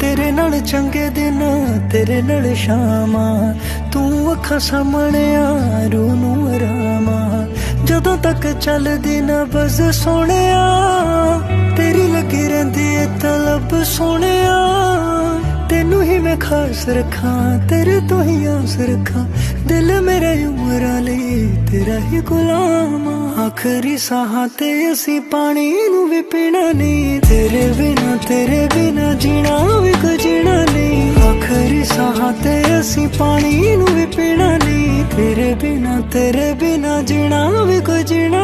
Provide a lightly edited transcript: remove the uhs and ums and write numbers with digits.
तेरे नाल चंगे दिन तेरे नाल शामा, तू अखां सामने आ रूह नूं आरामा। जदों तक चलदी ना बस सोहणिया, तेरी लगी रहिंदी ए तलब सोहणिया। तेनू ही मैं खास रखा, तेरे तो ही आस रखा, दिल मेरा उमरां लई तेरा ही गुलाम। आखिरी साहां ते असीं पानी नू भी पीना नहीं, तेरे बिना जीना भी कोई जीना नहीं। आखिरी साहां ते असीं पानी नू भी पीना नहीं, तेरे बिना जीना भी कोई जीना